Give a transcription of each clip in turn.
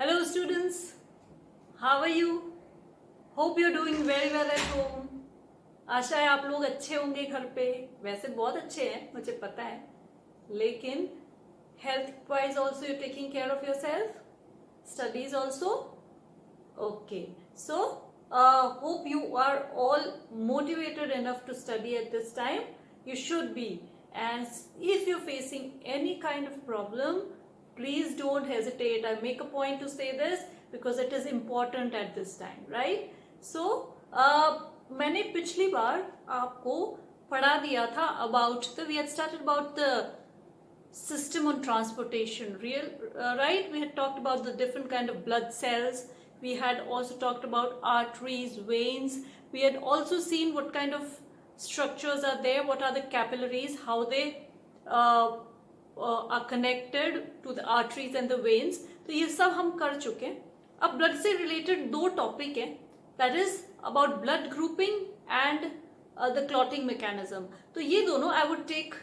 Hello students, how are you? Hope you're doing very well at home. आशा है आप लोग अच्छे होंगे घर पे. वैसे बहुत अच्छे हैं मुझे पता है, लेकिन health wise also you're taking care of yourself. Studies also. Okay, so hope you are all motivated enough to study at this time. You should be. And if you're facing any kind of problem, please don't hesitate. I make a point to say this because it is important at this time, right? So मैंने पिछली बार आपको पढ़ा दिया था about the, we had started about the system on transportation, right? We had talked about the different kind of blood cells. We had also talked about arteries, veins. We had also seen what kind of structures are there, what are the capillaries, how they are connected to the arteries and the veins. तो ये सब हम कर चुके हैं. अब blood से related दो टॉपिक हैं, that is about blood grouping and the clotting mechanism. तो ये दोनों I would take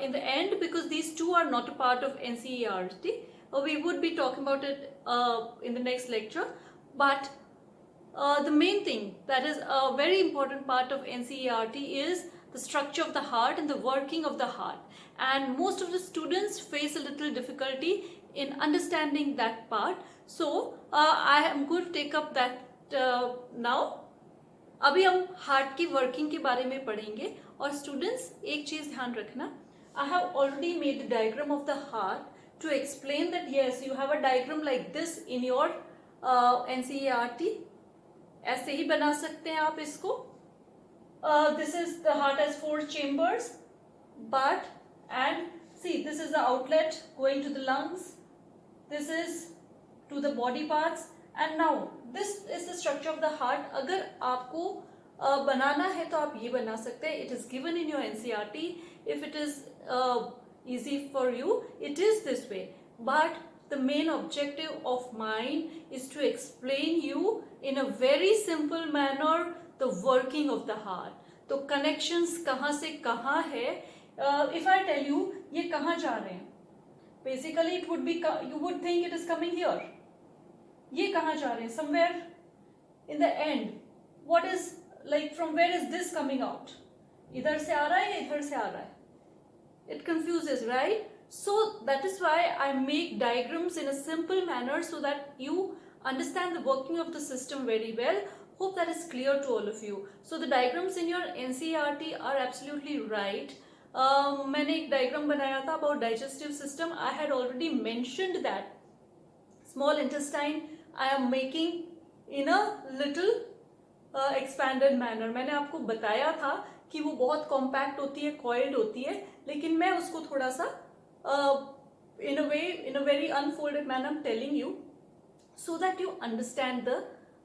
in the end because these two are not a part of NCERT. We would be talking about it in the next lecture, but the main thing that is a very important part of NCERT is the structure of the heart and the working of the heart, and most of the students face a little difficulty in understanding that part. So I am going to take up that now. अभी हम heart की working के बारे में पढ़ेंगे. और students एक चीज ध्यान रखना, I have already made the diagram of the heart to explain that yes you have a diagram like this in your NCERT. ऐसे ही बना सकते हैं आप इसको. This is the heart has 4 chambers, but and see this is the outlet going to the lungs, this is to the body parts, and now this is the structure of the heart. अगर आपको बनाना है तो आप ये बना सकते हैं. It is given in your NCERT. If it is easy for you, it is this way, but the main objective of mine is to explain you in a very simple manner the working of the heart. तो connections कहाँ से कहाँ है. If I tell you ये कहाँ जा रहे हैं, basically it would be, you would think it is coming here. ये कहाँ जा रहे हैं, somewhere in the end. What is like, from where is this coming out? इधर से आ रहा है या इधर से आ रहा है? It confuses, right? So that is why I make diagrams in a simple manner so that you understand the working of the system very well. Hope that is clear to all of you. So the diagrams in your NCERT are absolutely right. मैंने एक diagram बनाया था about digestive system. I had already mentioned that small intestine I am making in a little expanded manner. मैंने आपको बताया था कि वो बहुत कॉम्पैक्ट होती है, कॉइल्ड होती है, लेकिन मैं उसको थोड़ा सा in a way, in a very unfolded manner I am telling you so that you understand the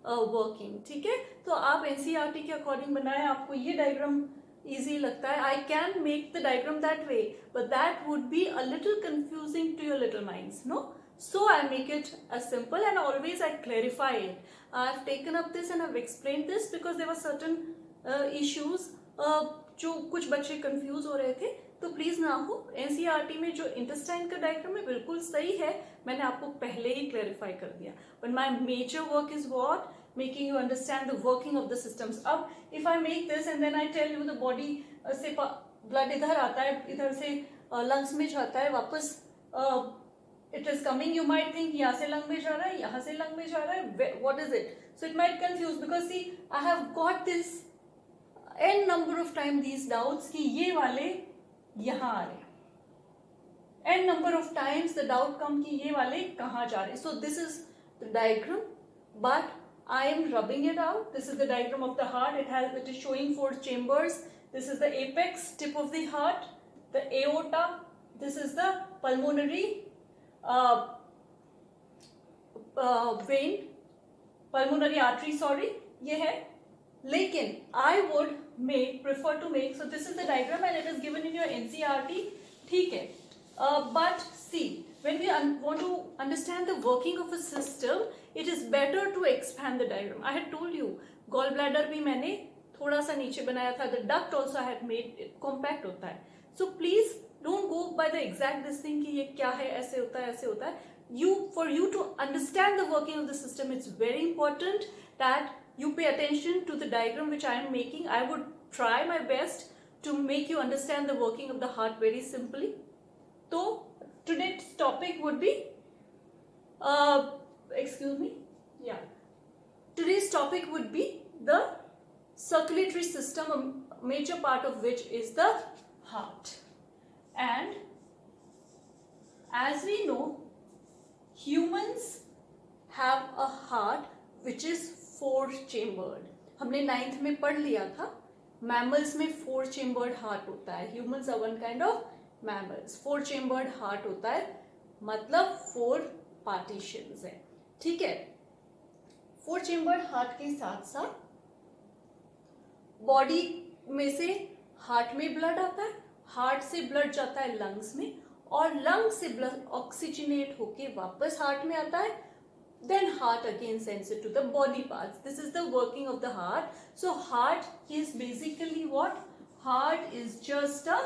working. ठीक है, तो आप एनसीईआरटी के अकॉर्डिंग बनाए. आपको ये डायग्राम इजी लगता है, I can make the diagram that way, but that would be a little confusing to your little minds, no? So I make it as simple, and always I clarify it. I've taken up this and I've explained this because there were certain issues जो कुछ बच्चे confuse हो रहे थे. तो please ना हो, NCERT में जो इंटेस्टाइन का डायग्राम है बिल्कुल सही है, मैंने आपको पहले ही क्लैरिफाई कर दिया. But my major work is what, making you understand the working of the systems. अब if I make this and then I tell you the body से ब्लड इधर आता है, इधर से लंग्स में जाता है, वापस it is coming, you might think यहाँ से लंग में जा रहा है, यहाँ से लंग में जा रहा है, what is it? So it might confuse because see I have got this n number of time these doubts कि ये वाले यहाँ आ रहे हैं, n number of times the doubt come कि ये वाले कहाँ जा रहे हैं. So this is the diagram, but I am rubbing it out. This is the diagram of the heart. It is showing 4 chambers. This is the apex tip of the heart, the aorta. This is the pulmonary vein, pulmonary artery, sorry, ये है. लेकिन I would prefer to make, so this is the diagram and it is given in your NCERT. ठीक है, but see, when we want to understand the working of a system, it is better to expand the diagram. I had told you gallbladder भी मैंने थोड़ा सा नीचे बनाया था, the duct also I had made it compact होता है. So please don't go by the exact this thing कि ये क्या है, ऐसे होता है, ऐसे होता है. for you to understand the working of the system, it's very important that you pay attention to the diagram which I am making. I would try my best to make you understand the working of the heart very simply. So today's topic would be today's topic would be the circulatory system, a major part of which is the heart. And as we know, humans have a heart which is 4 chambered. हमने 9th में पढ़ लिया था, mammals में 4 chambered heart होता है. Humans are one kind of mammals. 4 chambered heart होता है, मतलब 4 partitions है. ठीक है. 4 chambered heart के साथ साथ बॉडी में से हार्ट में ब्लड आता है, हार्ट से ब्लड जाता है लंग्स में, और लंग से ब्लड ऑक्सीजनेट होके वापस हार्ट में आता है. Then heart again sends it to the body parts. This is the working of the heart. So heart is basically what? Heart is just a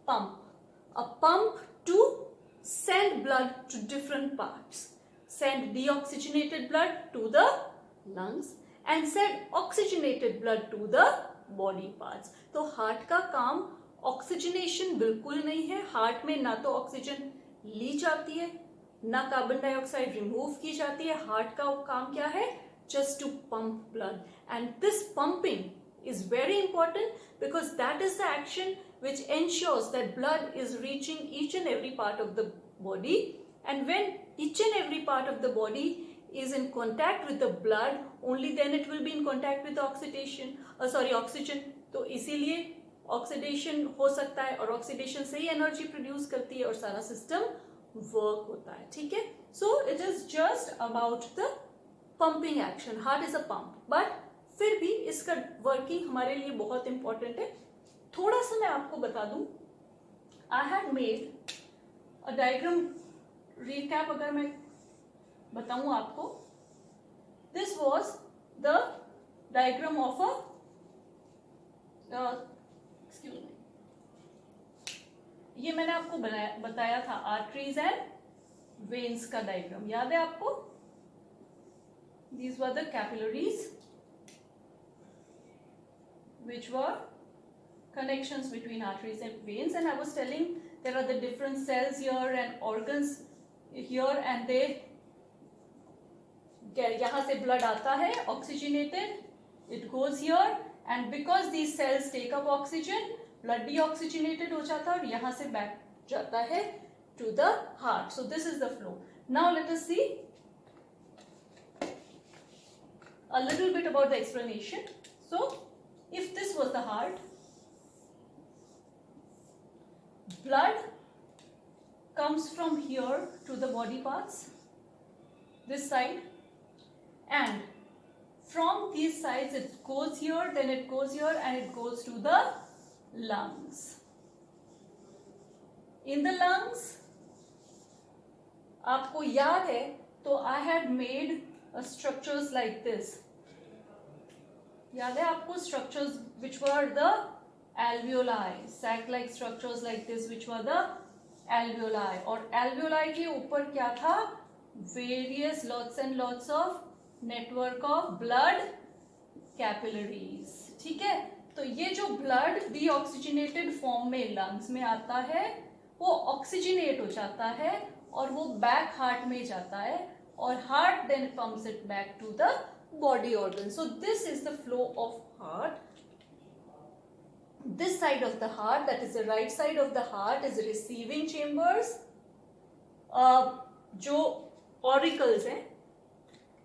pump to send blood to different parts. Send deoxygenated blood to the lungs and send oxygenated blood to the body parts. तो heart का काम oxygenation बिल्कुल नहीं है. Heart में ना तो oxygen ली जाती है, ना कार्बन डाइऑक्साइड रिमूव की जाती है. हार्ट का काम क्या है? Just to pump blood. And this pumping is very important because that is the action which ensures that blood is reaching each and every part of the body, and when each and every part of the body is in contact with the blood, only then it will be in contact with oxidation oxygen. तो इसीलिए oxidation हो सकता है, और oxidation से ही energy produce करती है और सारा सिस्टम वर्क होता है. ठीक है. So it is just about the pumping action. Heart is a pump, but फिर भी इसका वर्किंग हमारे लिए बहुत इंपॉर्टेंट है. थोड़ा सा मैं आपको बता दूं. I had made a diagram recap. अगर मैं बताऊं आपको, this was the diagram of excuse me, ये मैंने आपको बताया था आर्टरीज एंड वेन्स का डायग्राम. याद है आपको? These were the capillaries which were connections between arteries and veins, and I was telling there are the different cells here and organs here, and they यहाँ से blood आता है oxygenated, it goes here, and because these cells take up oxygen, blood deoxygenated हो जाता है और यहाँ से back जाता है to the heart. So this is the flow. Now let us see a little bit about the explanation. So if this was the heart, blood comes from here to the body parts, this side, and from these sides it goes here, then it goes here, and it goes to the lungs. In the lungs, आपको याद है तो I had made structures like this. याद है आपको structures which were the alveoli, sac-like structures like this which were the alveoli. और alveoli के ऊपर क्या था? Various lots and lots of network of blood capillaries. ठीक है. तो ये जो blood deoxygenated form में lungs में आता है, वो oxygenate हो जाता है और वो back heart में जाता है, और heart then pumps it back to the body organ. So this is the flow of heart. This side of the heart, that is the right side of the heart, is receiving chambers, जो auricles हैं,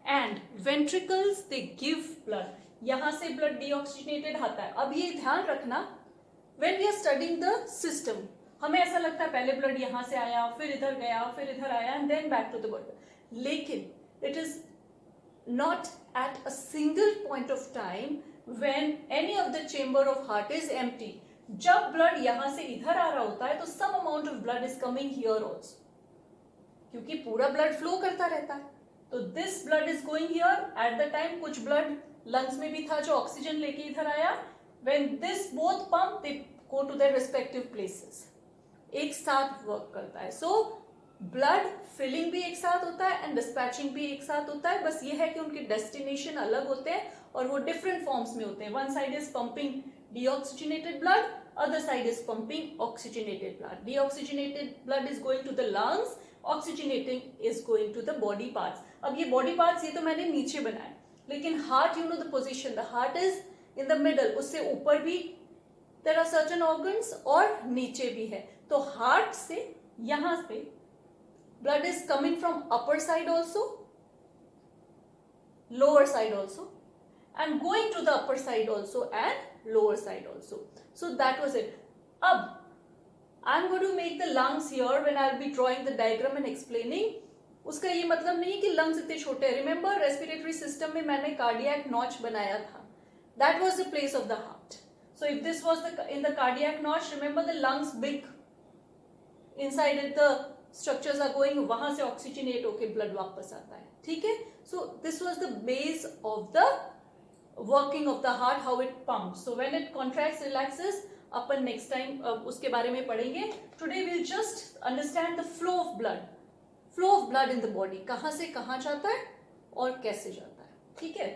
and ventricles, they give blood. यहाँ से blood deoxygenated आता है. अब ये ध्यान रखना, when we are studying the system, हमें ऐसा लगता है पहले blood यहाँ से आया, फिर इधर गया, फिर इधर आया, and then back to the body. लेकिन it is not at a single point of time when any of the chamber of heart is empty. जब blood यहाँ से इधर आ रहा होता है तो some amount of blood is coming here also, क्योंकि पूरा blood flow करता रहता है. तो this blood is going here. At the time कुछ blood lungs में भी था जो ऑक्सीजन लेके इधर आया. When this both pump, they go to their respective places. एक साथ वर्क करता है. So ब्लड फिलिंग भी एक साथ होता है एंड डिस्पैचिंग भी एक साथ होता है, बस ये है कि उनके डेस्टिनेशन अलग होते हैं और वो डिफरेंट फॉर्म्स में होते हैं. One side is pumping deoxygenated blood, other side is pumping oxygenated blood. Deoxygenated blood is going to the lungs, oxygenating is going to the body parts. अब ये body parts ये तो मैंने नीचे बनाया, लेकिन heart, you know the position, the heart is in the middle, उससे ऊपर भी there are certain organs और नीचे भी है. तो heart से यहाँ पे blood is coming from upper side also, lower side also, and going to the upper side also and lower side also. So that was it. Ab I'm going to make the lungs here when I'll be drawing the diagram and explaining. उसका ये मतलब नहीं है कि lungs इतने छोटे हैं. Remember respiratory system में मैंने cardiac notch बनाया था. That was the place of the heart. So if this was in the cardiac notch, remember the lungs big. Inside it the structures are going, वहां से oxygenate होके blood वापस आता है. ठीक है? So this was the base of the working of the heart, how it pumps. So when it contracts, relaxes, upon next time उसके बारे में पढ़ेंगे. Today we'll just understand the flow of blood. Flow of blood in the body. कहाँ से कहाँ जाता है और कैसे जाता है. ठीक है?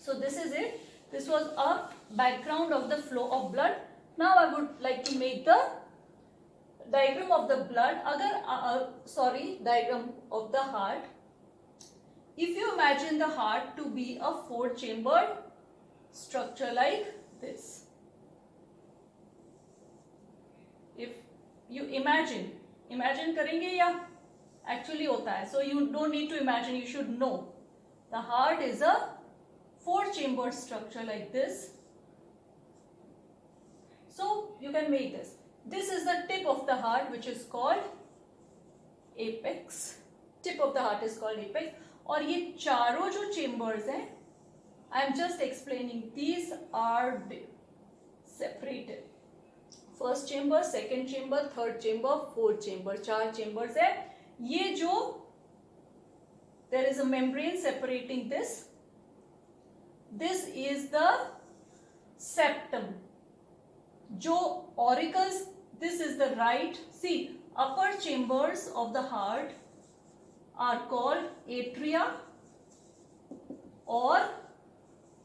So this is it. This was a background of the flow of blood. Now I would like to make the diagram of the blood. Diagram of the heart. If you imagine the heart to be a four-chambered structure like this. If you imagine करेंगे या actually होता है. So you don't need to imagine, you should know. The heart is a four-chambered structure like this. So you can make this. This is the tip of the heart, which is called apex. Tip of the heart is called apex. और ये चारों जो chambers हैं, I am just explaining, these are separated. First chamber, second chamber, third chamber, fourth chamber, चार chambers है. ये जो there is a membrane separating this, this is the septum. जो auricles, this is the right, see upper chambers of the heart are called atria or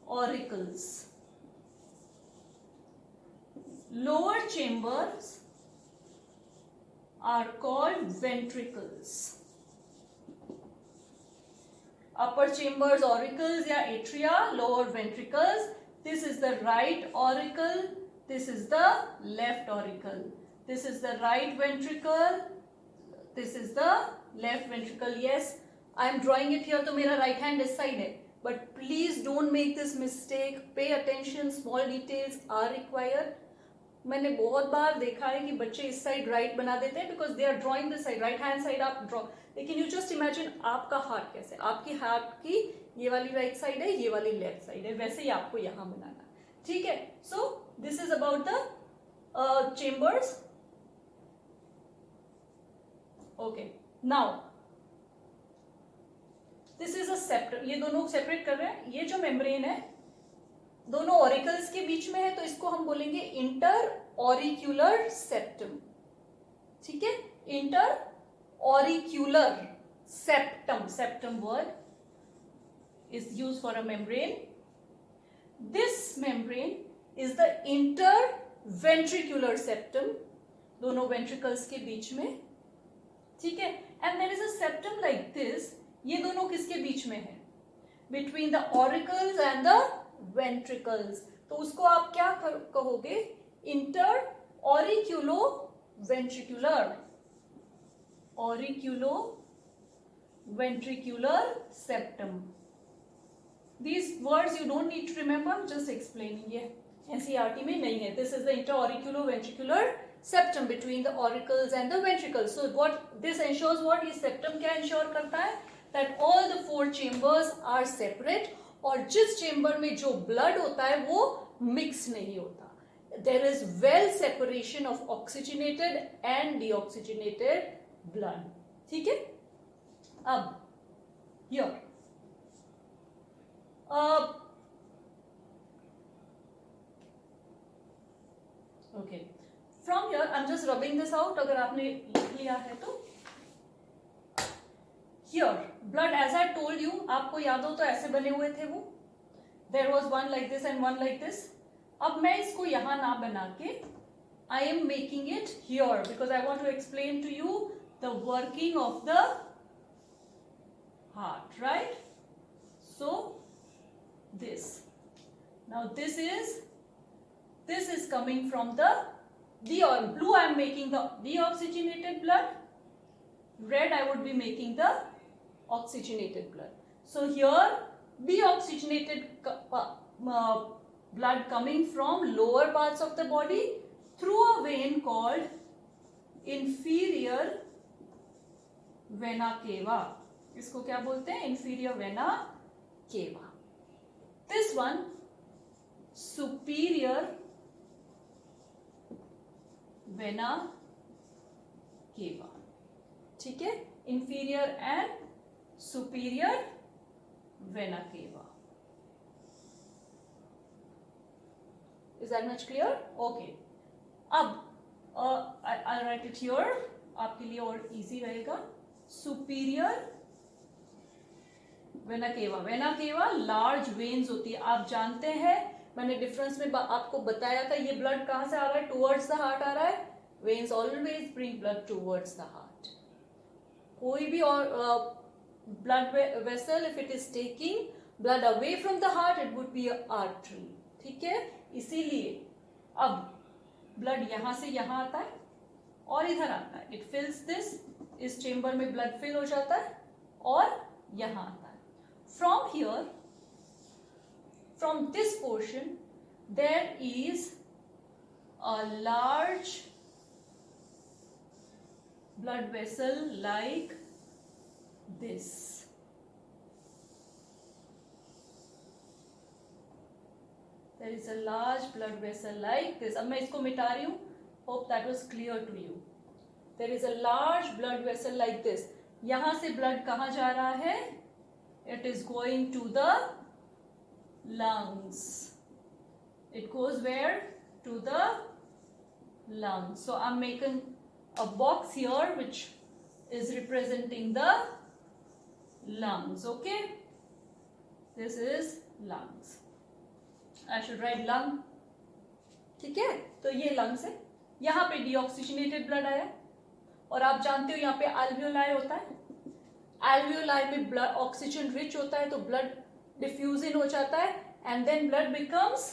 auricles. Lower chambers are called ventricles. Upper chambers auricles या atria, lower ventricles. This is the right auricle, this is the left auricle. This is the right ventricle, this is the left ventricle. Yes, I am drawing it here, तो मेरा right hand इस side है. But please don't make this mistake. Pay attention. Small details are required. मैंने बहुत बार देखा है कि बच्चे इस साइड राइट बना देते हैं because they are drawing this side, right hand side आप draw. लेकिन you just imagine आपका हार्ट कैसे, आपकी हार्ट की ये वाली राइट साइड है, ये वाली लेफ्ट साइड है, वैसे ही आपको यहाँ बनाना. ठीक है? So this is about the chambers. Okay. Now this is a septum. ये दोनों सेपरेट कर रहे हैं. ये जो मेम्ब्रेन है दोनों ऑरिकल्स के बीच में है, तो इसको हम बोलेंगे इंटर ऑरिक्यूलर सेप्टम. ठीक है? Inter auricular septum. Septum word is used for a membrane. This membrane is the interventricular septum. दोनों ventricles के बीच में. ठीक है? And there is a septum like this. ये दोनों किसके बीच में है? Between the auricles and the ventricles. तो उसको आप क्या कहोगे? Inter auriculo ventricular. Auriculo ventricular septum. These words you don't need to remember. I'm just explaining. ये NCERT में नहीं है. This is the interauriculo ventricular septum between the auricles and the ventricles. So what this ensures, what ये septum क्या ensure करता है? That all the four chambers are separate और जिस chamber में जो blood होता है वो mix नहीं होता. There is well separation of oxygenated and deoxygenated blood. ठीक है? अब here okay, from here I'm just rubbing this out. अगर आपने लिख लिया है तो here blood, as I told you, आपको याद हो तो ऐसे बने हुए थे वो, there was one like this and one like this. अब मैं इसको यहाँ ना बना के I am making it here because I want to explain to you the working of the heart, right? So this, now this is coming from the blue. I am making the deoxygenated blood. Red I would be making the oxygenated blood. So here deoxygenated blood coming from lower parts of the body through a vein called inferior vena cava. इसको क्या बोलते हैं? Inferior vena cava. This one superior vena cava. ठीक है, inferior and superior vena cava. Is that much clear? Okay. अब I'll write it here, आपके लिए और easy रहेगा. Superior vena cava. Vena cava large veins होती है. आप जानते हैं, मैंने डिफरेंस में आपको बताया था, ये ब्लड कहां से आ रहा है? टुवर्ड्स द हार्ट आ रहा है. Veins always bring blood towards the heart. कोई भी और blood vessel, if it is taking blood away from the heart, it would be artery. ठीक है, इसीलिए अब ब्लड यहां से यहां आता है और इधर आता है. इट फिल्स दिस, इस चेंबर में ब्लड फिल हो जाता है और यहां आता है. From here, from this portion, there is a large blood vessel like this. There is a large blood vessel like this. अब मैं इसको मिटा रही हूँ. Hope that was clear to you. There is a large blood vessel like this. यहां से blood कहाँ जा रहा है? It is going to the lungs. It goes where? To the lungs. So I'm making a box here which is representing the lungs. Okay, this is lungs. I should write lung. ठीक है, तो ये lungs है. यहाँ पे deoxygenated blood आया और आप जानते हो यहाँ पे alveoli होता है. alveoli में ब्लड ऑक्सीजन रिच होता है, तो ब्लड डिफ्यूज इन हो जाता है and then blood becomes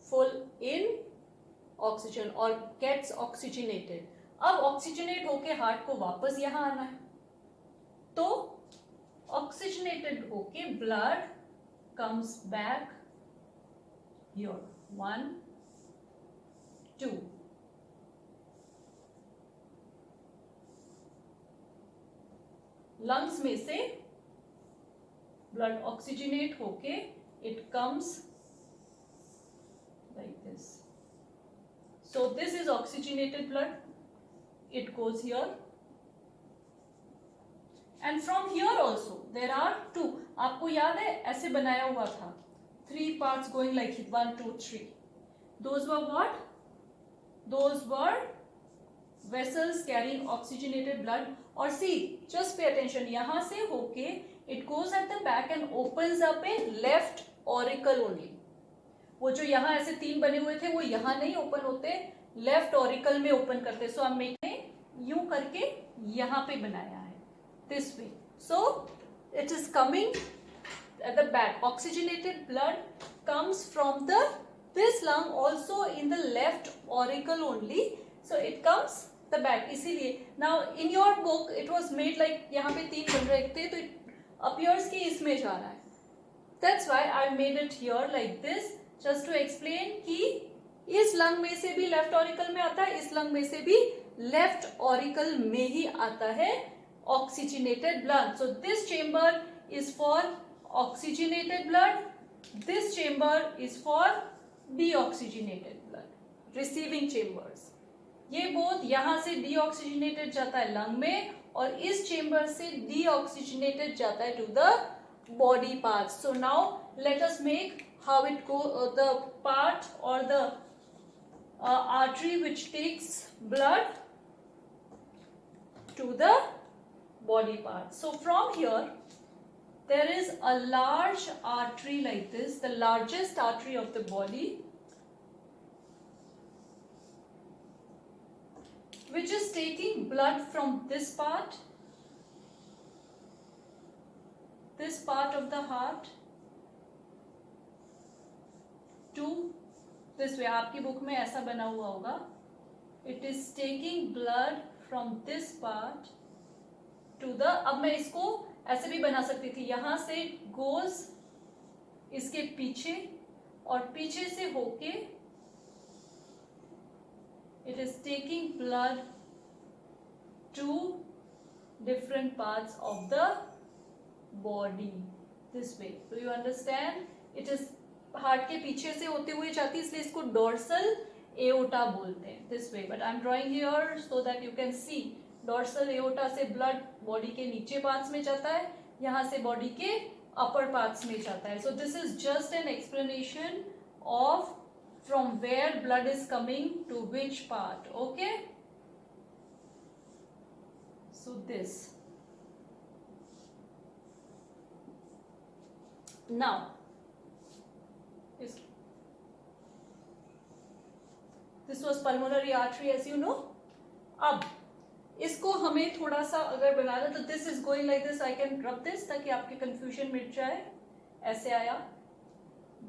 full in oxygen और गेट्स ऑक्सीजनेटेड. अब ऑक्सीजनेट होके हार्ट को वापस यहां आना है, तो ऑक्सीजनेटेड होके blood comes back here. 1 2. Lungs में से ब्लड ऑक्सीजनेट होके it comes like this. So this is oxygenated blood. It goes here and from here also there are 2. आपको याद है ऐसे बनाया हुआ था, 3 parts going like 1 2 3. Those were what? Those were vessels carrying oxygenated blood. और see, just pay attention, यहां से होके it goes at the back and opens up a left auricle only. वो जो यहाँ ऐसे 3 बने हुए थे वो यहाँ नहीं ओपन होते, लेफ्ट ऑरिकल में ओपन करते. सो हम मैंने यूं करके यहाँ पे बनाया है, this way. So it is coming at the back. Oxygenated blood comes from this lung also in the left auricle only. So it comes the back. इसीलिए now in your book it was made like यहाँ पे 3 बन रहे थे, तो it appears कि इसमें जा रहा है. That's why I made it here like this, just to explain कि इस लंग में से भी लेफ्ट ऑरिकल में आता है, इस लंग में से भी लेफ्ट ऑरिकल में ही आता है oxygenated blood. So this chamber is for oxygenated blood, this chamber is for deoxygenated blood, receiving chambers. ये बोथ यहाँ से deoxygenated जाता है लंग में और इस चेम्बर से deoxygenated जाता है to the body parts. So now let us make how it go the part or the artery which takes blood to the body parts. So from here, there is a large artery like this, the largest artery of the body, which is taking blood from this part of the heart to this way. आपकी book में ऐसा बना हुआ होगा. It is taking blood from this part to the, अब मैं इसको ऐसे भी बना सकती थी, यहां से goes इसके पीछे और पीछे से होके it is taking blood to different parts of the body this way. Do you understand? It is heart के पीछे से होते हुए जाती है, इसलिए इसको डोर्सल एओटा बोलते हैं this way. But I'm drawing here so that you can see. Dorsal aorta से ब्लड बॉडी के नीचे पार्ट्स में जाता है, यहाँ से बॉडी के अपर पार्ट्स में जाता है. So this is just an explanation of from where blood is coming to which part. Okay? So this. Now, this was pulmonary artery, as you know. अब इसको हमें थोड़ा सा अगर बनाना, तो this is going like this. I can rub this ताकि आपके confusion मिट जाए. ऐसे आया,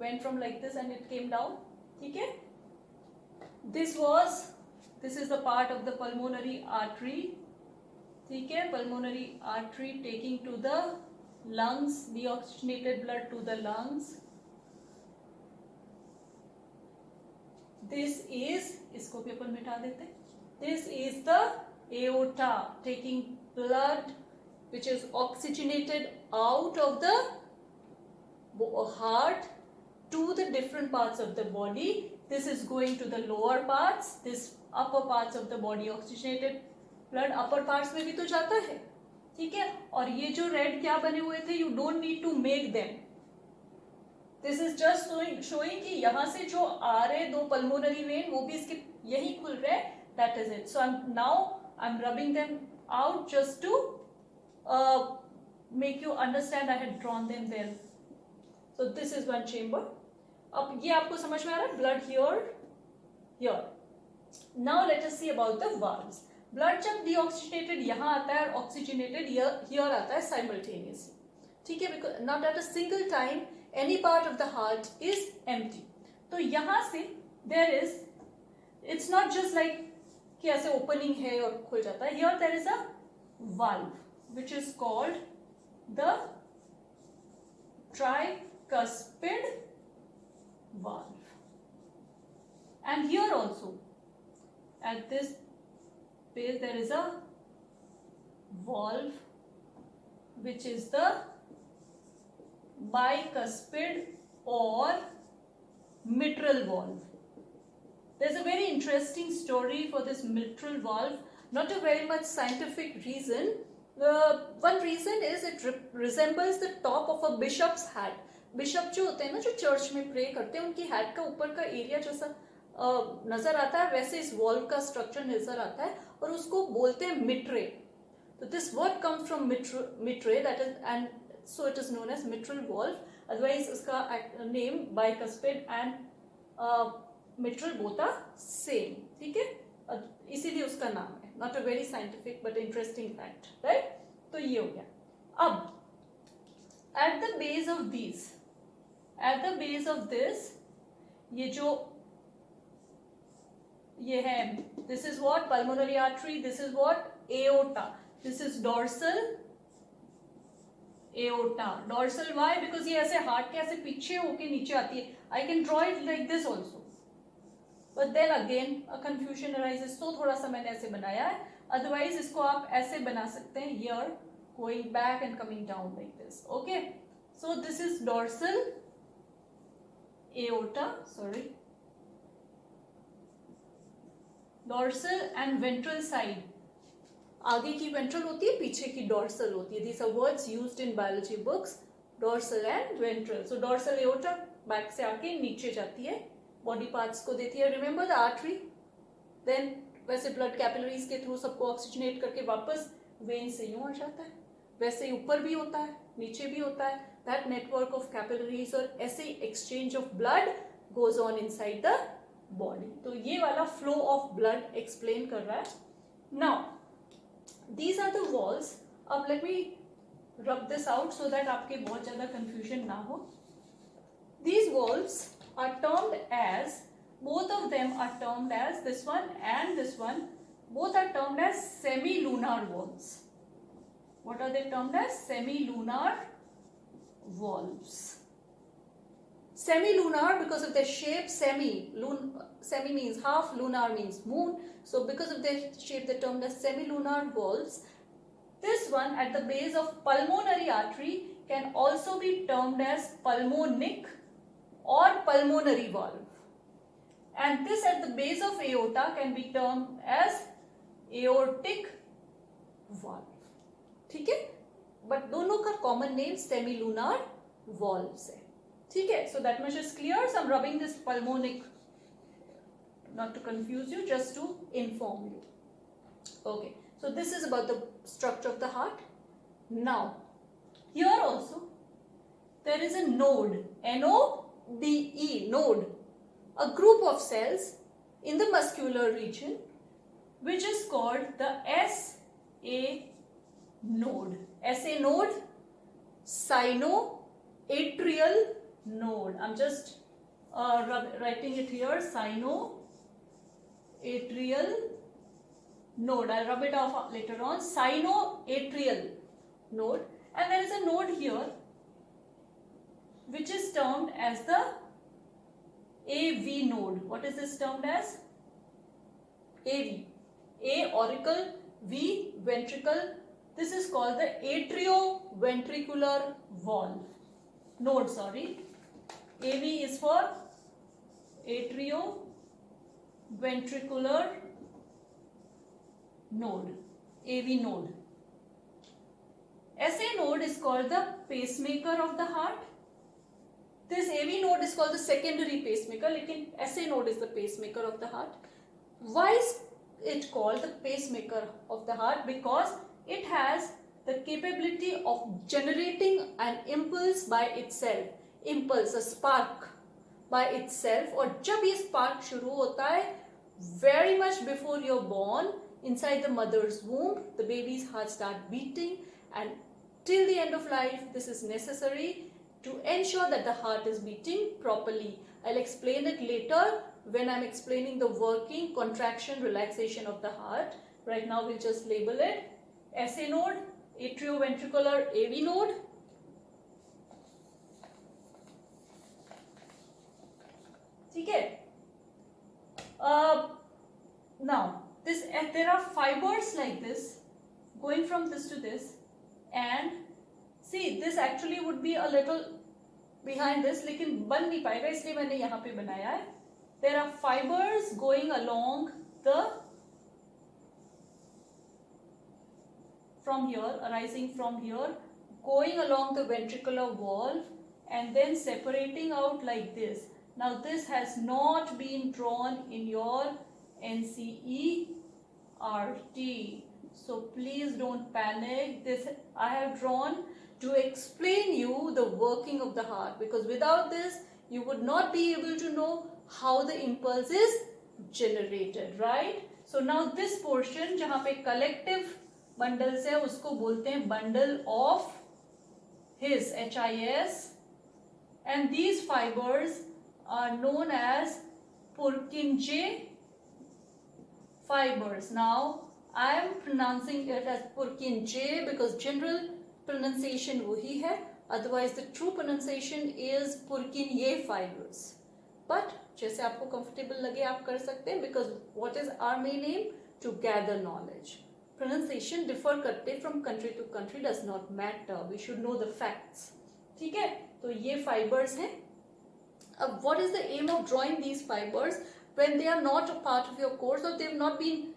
went from like this and it came down. ठीक है? This is the part of the pulmonary artery. ठीक है? Pulmonary artery taking to the lungs, deoxygenated blood to the lungs. This is, इसको भी अपन मिटा देते. This is the aorta taking blood which is oxygenated out of the heart to the different parts of the body. This is going to the lower parts, this upper parts of the body. Oxygenated blood upper parts में भी तो जाता है. ठीक है? और ये जो रेड क्या बने हुए थे, you don't need to make them. This is just showing कि यहाँ से जो आ रहे दो pulmonary vein, वो भी इसके यही खुल रहे. That is it. So I'm rubbing them out just to make you understand. I had drawn them there. So this is one chamber. अब ये आपको समझ में आ रहा है? Blood here. Now let us see about the valves. Blood जब deoxygenated यहाँ आता है और oxygenated here आता है simultaneously. ठीक है? Because not at a single time any part of the heart is empty. तो यहाँ से there is, it's not just like कि ऐसे opening है और खुल जाता है. Here there is a valve which is called the tricuspid valve. And here also at this base there is a valve which is the bicuspid or mitral valve. There's a very interesting story for this mitral valve. Not a very much scientific reason. One reason is it resembles the top of a bishop's hat. Bishop जो होते हैं ना, जो church में pray करते हैं, उनकी hat का ऊपर का एरिया जैसा नजर आता है, वैसे इस वॉल्व का स्ट्रक्चर नजर आता है और उसको बोलते हैं मिट्रे. तो this word comes from mitre, that is, and so it is known as mitral valve. Otherwise इसका name bicuspid and mitral both are same. ठीक है? इसीलिए उसका नाम है. Not a very scientific but interesting fact, right? तो ये हो गया. अब at the base of this ये जो ये है, this is what pulmonary artery, this is what aorta, this is dorsal aorta. Dorsal why? Because ये ऐसे हार्ट के ऐसे पीछे होके नीचे आती है. I can draw it like this also, but then again a confusion arises. So थोड़ा सा मैंने ऐसे बनाया है. Otherwise इसको आप ऐसे बना सकते हैं, here going back and coming down like this. Okay, so this is dorsal aorta, dorsal and ventral side. आगे की वेंट्रल होती है, पीछे की डॉर्सल होती है. These are words used in biology books, dorsal and ventral. So dorsal aorta back से आके नीचे जाती है, बॉडी पार्ट्स को देती है. रिमेंबर द आर्टरी, देन वैसे ब्लड कैपिलरीज के थ्रू सबको ऑक्सीजनेट करके वापस वेन से यूं आ जाता है, वैसे ही ऊपर भी होता है, नीचे भी होता है. दैट नेटवर्क ऑफ कैपिलरीज और ऐसे ही exchange of blood goes on inside the body. तो ये वाला फ्लो ऑफ ब्लड एक्सप्लेन कर रहा है. Now these are the walls. अब let me rub this out so that आपके बहुत ज्यादा कंफ्यूजन ना हो. These walls are termed as, both of them are termed as, this one and this one, both are termed as semi-lunar walls. What are they termed as? Semi-lunar walls. Semi-lunar because of their shape. Semi means half, lunar means moon. So because of their shape, they're termed as semi-lunar walls. This one at the base of pulmonary artery can also be termed as pulmonic or pulmonary valve, and this at the base of aorta can be termed as aortic valve. ठीक है, but दोनों का common name semilunar valves है. ठीक है, so that much is clear. So I'm rubbing this pulmonic not to confuse you, just to inform you. Okay, so this is about the structure of the heart. Now here also there is a node, NODE, node, a group of cells in the muscular region which is called the SA node. SA node, sinoatrial node. I'm just writing it here, sinoatrial node. I'll rub it off later on. Sinoatrial node, and there is a node here which is termed as the AV node. What is this termed as? AV. A auricle, V ventricle. This is called the atrioventricular valve node. Sorry, AV is for atrioventricular node. AV node. SA node is called the pacemaker of the heart. This AV node is called the secondary pacemaker, लेकिन SA node is the pacemaker of the heart. Why is it called the pacemaker of the heart? Because it has the capability of generating an impulse by itself. Impulse, a spark by itself. और जब ये spark शुरू होता है, very much before you're born, inside the mother's womb, the baby's heart start beating, and till the end of life, this is necessary to ensure that the heart is beating properly. I'll explain it later when I'm explaining the working, contraction, relaxation of the heart. Right now we'll just label it SA node, atrioventricular AV node. ठीक है? Now there are fibers like this going from this to this, and see this actually would be a little behind this, लेकिन बन नहीं पाएगा इसलिए मैंने यहाँ पे बनाया है. There are fibers going along from here, arising from here, going along the ventricular valve and then separating out like this. Now this has not been drawn in your NCERT, so please don't panic. This I have drawn to explain you the working of the heart, because without this you would not be able to know how the impulse is generated, right? So now this portion जहाँ पे collective bundles है उसको बोलते हैं bundle of His, HIS, and these fibers are known as Purkinje fibers. Now I am pronouncing it as Purkinje because general pronunciation वही है, otherwise the true pronunciation is Purkinje fibers. But जैसे आपको comfortable लगे आप कर सकते हैं, because what is our main aim? To gather knowledge. Pronunciation differ करते from country to country, does not matter. We should know the facts. ठीक है, तो ये fibers हैं. अब what is the aim of drawing these fibers when they are not a part of your course or they have not been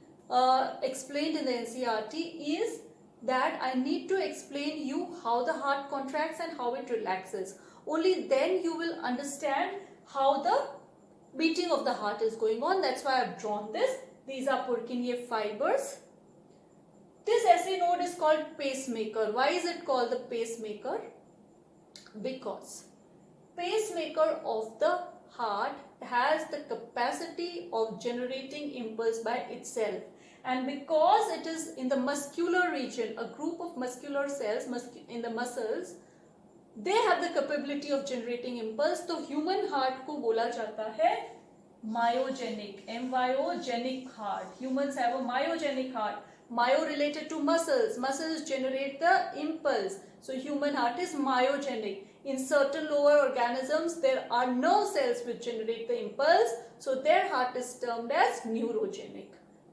explained in the NCERT is that I need to explain you how the heart contracts and how it relaxes. Only then you will understand how the beating of the heart is going on. That's why I've drawn this. These are Purkinje fibers. This SA node is called pacemaker. Why is it called the pacemaker? Because pacemaker of the heart has the capacity of generating impulse by itself, and because it is in the muscular region, a group of muscular cells in the muscles, they have the capability of generating impulse. तो human heart को बोला जाता है myogenic, myogenic heart. Humans have a myogenic heart. Myo related to muscles. Muscles generate the impulse. So human heart is myogenic. In certain lower organisms, there are no cells which generate the impulse. So their heart is termed as neurogenic.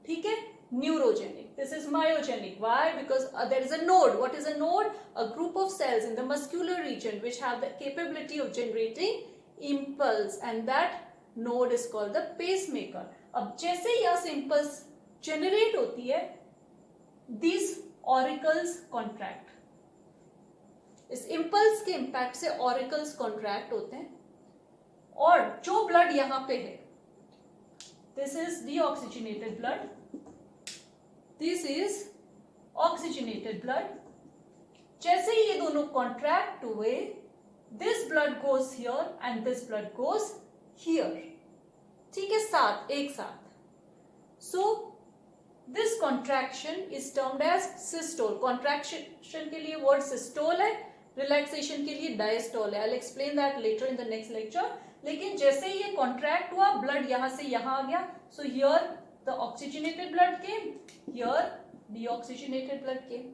ठीक है? Neurogenic. This is myogenic. Why? Because there is a node. What is a node? A group of cells in the muscular region which have the capability of generating impulse, and that node is called the pacemaker. अब जैसे ही यहाँ से impulse generate होती है, these auricles contract. इस impulse के impact से auricles contract होते हैं, और जो blood यहाँ पे है, this is deoxygenated blood, this is oxygenated blood. जैसे ही ये दोनों contract हुए, this blood goes here and this blood goes here. ठीक है, साथ, एक साथ. So this contraction is termed as systole. Contraction के लिए word systole है, relaxation के लिए diastole है. I'll explain that later in the next lecture. लेकिन जैसे ही ये contract हुआ, blood यहाँ से यहाँ आ गया. So here the oxygenated blood came, here deoxygenated blood came.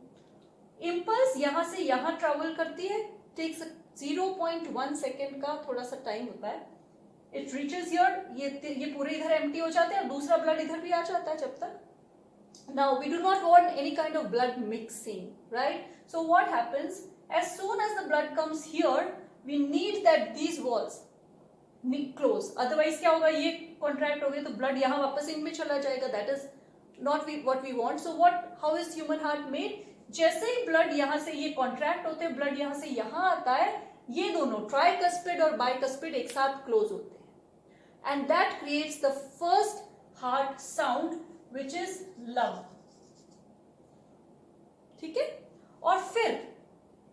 Impulse यहाँ से यहाँ travel करती है, takes 0.1 second का थोड़ा सा time होता है. It reaches here, ये पूरे इधर empty हो जाते हैं और दूसरा blood इधर भी आ जाता है जब तक. Now we do not want any kind of blood mixing, right? So what happens? As soon as the blood comes here, we need that these walls close. Otherwise क्या होगा? ये contract हो गया तो blood यहाँ वापस इनमें चला जाएगा. That is not what we want. So how is human heart made? जैसे ही blood यहाँ से ये contract होते हैं, blood यहाँ से यहाँ आता है, ये दोनों tricuspid और bicuspid एक साथ close होते हैं. And that creates the first heart sound, which is love. ठीक है? और फिर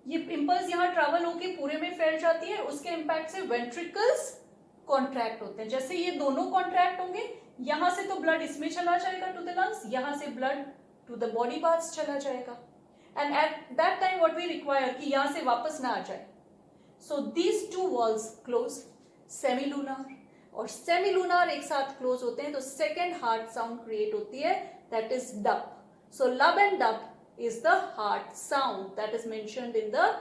ये impulse यहाँ travel होके पूरे में फैल जाती है, उसके impact से ventricles contract होते हैं. जैसे ये दोनों contract होंगे, यहाँ से तो blood इसमें चला जाएगा to the lungs, यहाँ से blood to the body parts चला जाएगा. And at that time what we require कि यहाँ से वापस ना आ जाए. So these two walls close, semilunar और semilunar एक साथ close होते हैं, तो second heart sound create होती है, that is dub. So lub and dub is the heart sound that is mentioned in the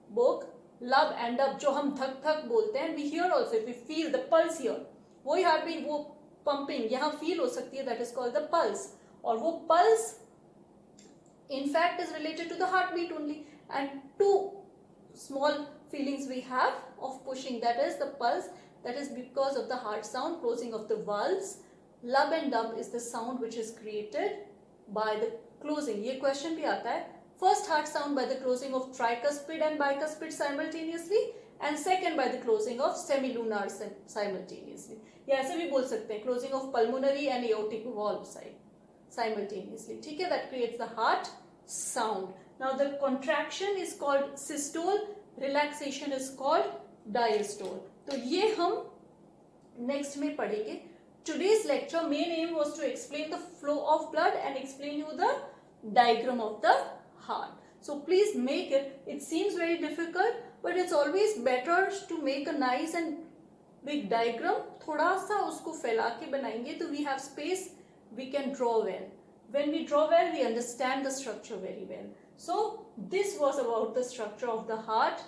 book. Lub and dub जो हम धक धक बोलते हैं, we hear also, if we feel the pulse here, वही heartbeat, वो pumping यहाँ feel हो सकती है, that is called the pulse. और वो pulse in fact is related to the heartbeat only, and two small feelings we have of pushing, that is the pulse, that is because of the heart sound, closing of the valves. Lub and dub is the sound which is created by the closing. ये question भी आता है. First heart sound by the closing of tricuspid and bicuspid simultaneously, and second by the closing of semilunar simultaneously. या ऐसे भी बोल सकते हैं, closing of pulmonary and aortic valve simultaneously. ठीक है? That creates the heart sound. Now the contraction is called systole, relaxation is called diastole. तो ये हम next में पढ़ेंगे. Today's lecture main aim was to explain the flow of blood and explain you the diagram of the heart. So please make it. It seems very difficult, but it's always better to make a nice and big diagram. थोड़ा सा उसको फैला के बनाएंगे तो we have space, we can draw well. When we draw well, we understand the structure very well. So this was about the structure of the heart.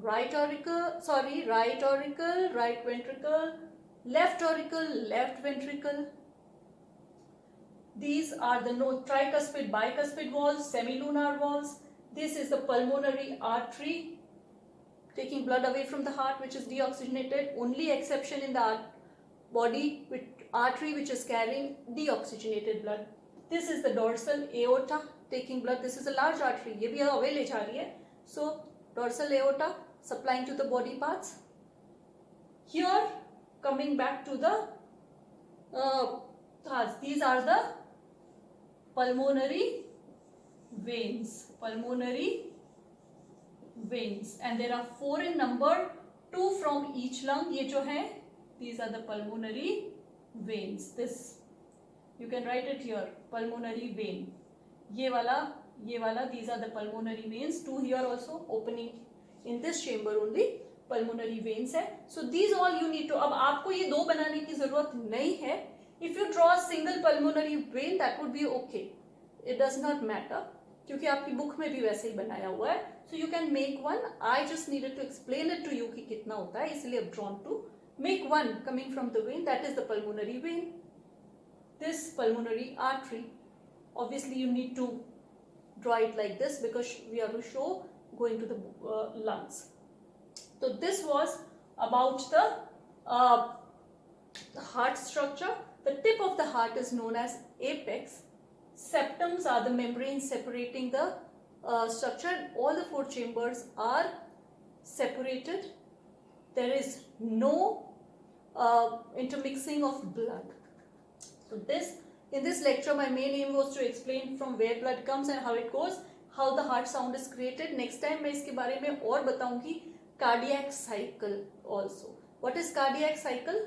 Right auricle, right ventricle, left auricle, left ventricle. These are the tricuspid, bicuspid walls, semilunar walls. This is the pulmonary artery taking blood away from the heart, which is deoxygenated. Only exception in the body with artery which is carrying deoxygenated blood. This is the dorsal aorta taking blood. This is a large artery. ये भी away ले जा रही है. So dorsal aorta supplying to the body parts. Here coming back to the these are the pulmonary veins, pulmonary veins, and there are 4 in number, 2 from each lung. ये जो है, these are the pulmonary veins. This you can write it here, pulmonary vein. ये वाला these are the pulmonary veins. 2 here also opening in this chamber only. Pulmonary veins है. So these all you need to. अब आपको ये 2 बनाने की जरूरत नहीं है. If you draw a single pulmonary vein, that would be okay. It does not matter, क्योंकि आपकी बुक में भी वैसे ही बनाया हुआ है. So you can make one. I just needed to explain it to you कि कितना होता है, इसलिए I've drawn to make one coming from the vein. That is the pulmonary vein. This pulmonary artery. Obviously, you need to draw it like this because we have to show going to the lungs. So this was about the heart structure. The tip of the heart is known as apex. Septums are the membranes separating the structure. All the 4 chambers are separated. There is no intermixing of blood. So in this lecture, my main aim was to explain from where blood comes and how it goes, how the heart sound is created. Next time मैं इसके बारे में और बताऊंगी cardiac cycle also. What is cardiac cycle?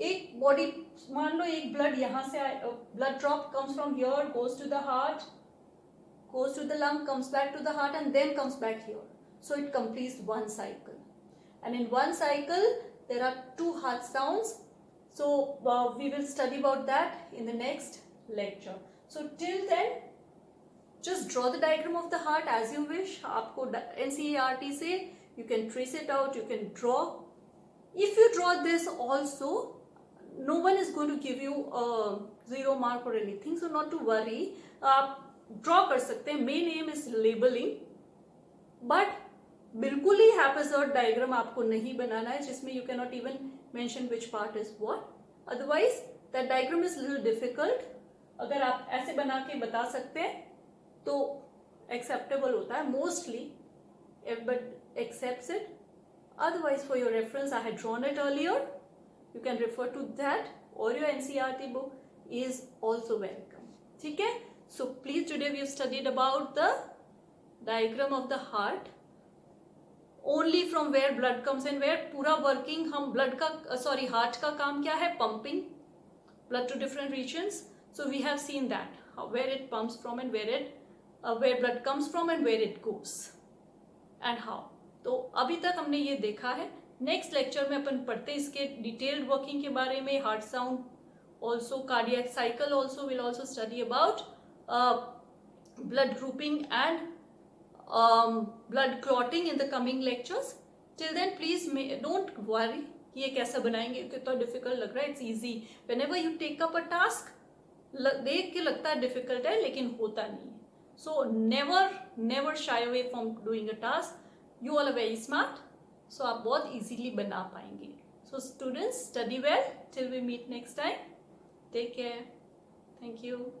एक body, मान लो एक blood यहाँ से blood drop comes from here, goes to the heart, goes to the lung, comes back to the heart, and then comes back here. So it completes one cycle. And in one cycle, there are 2 heart sounds. So we will study about that in the next lecture. So till then, just draw the diagram of the heart as you wish. आपको NCERT से you can trace it out, you can draw. If you draw this also, no one is going to give you a 0 mark or anything. So not to worry. आप draw कर सकते हैं. Main aim is labeling. But बिल्कुल ही haphazard diagram आपको नहीं बनाना है जिसमें you cannot even mention which part is what. Otherwise, that diagram is little difficult. अगर आप ऐसे बना के बता सकते हैं तो acceptable होता है. Mostly, everybody accepts it. Otherwise, for your reference, I had drawn it earlier. You can refer to that, or your NCERT book is also welcome. ठीक है? So please, today we have studied about the diagram of the heart. Only from where blood comes and where पूरा working हम blood का heart का काम क्या है? Pumping blood to different regions. So we have seen that where it pumps from and where blood comes from and where it goes and how. तो अभी तक हमने ये देखा है. नेक्स्ट लेक्चर में अपन पढ़ते इसके डिटेल्ड वर्किंग के बारे में. Heart sound, also cardiac cycle, also will also study about blood grouping and blood clotting in the coming lectures. Till then, please don't worry कि ये कैसा बनाएंगे, कितना डिफिकल्ट लग रहा है. It's easy. Whenever you take up a task, देख के लगता है डिफिकल्ट है लेकिन होता नहीं है. So never shy away from doing a task. You all are very smart. So आप बहुत easily बना पाएंगे. So students, study well till we meet next time. Take care. Thank you.